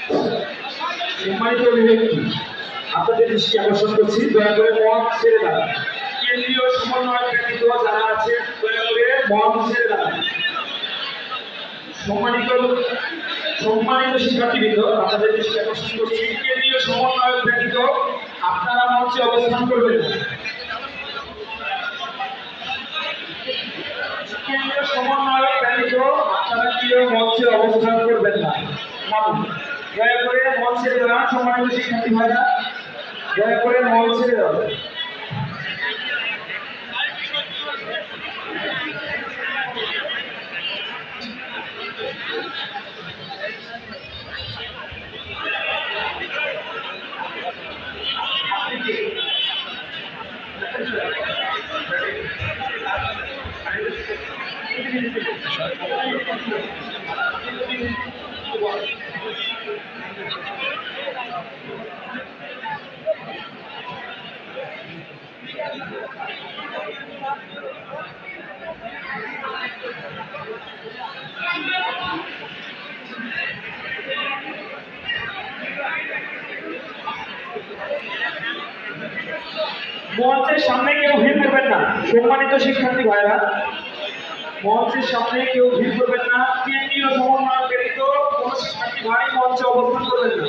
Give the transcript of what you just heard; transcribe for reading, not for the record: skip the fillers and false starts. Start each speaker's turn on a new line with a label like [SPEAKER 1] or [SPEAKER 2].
[SPEAKER 1] সম্মানিত অভিব্যক্তি, আপনাদের দৃষ্টি আকর্ষণ করছি, দয়া করে মঞ্চ ছেড়ে দাঁড়ান। কেন্দ্রীয় সমন্বয় ব্যতীত যারা আছেন দয়া করে মঞ্চ ছেড়ে দাঁড়ান। সম্মানিত সম্মানিত শিক্ষার্থীবৃন্দ, আপনাদের দৃষ্টি আকর্ষণ করছি, কেন্দ্রীয় সমন্বয় ব্যতীত আপনারা মঞ্চে অবস্থান করবেন না। কেন্দ্রীয় সমন্বয় ব্যতীত আপনারা কেউ মঞ্চে অবস্থান করবেন না। দয়া করে মঞ্চ ছেড়ে দাঁড়ান। সম্মানিত শিক্ষার্থী ভাইরা, দয়া করে মঞ্চ ছেড়ে দাঁড়ান। মঞ্চের সামনে কেউ ভিড় করবেন না। সম্মানিত শিক্ষার্থী ভাইরা, মঞ্চের সামনে কেউ ভিড় করবেন না। কেন্দ্রীয় সমন্বয় ব্যতীত কোন শিক্ষার্থী ভাই মঞ্চে অবস্থান করবেন না।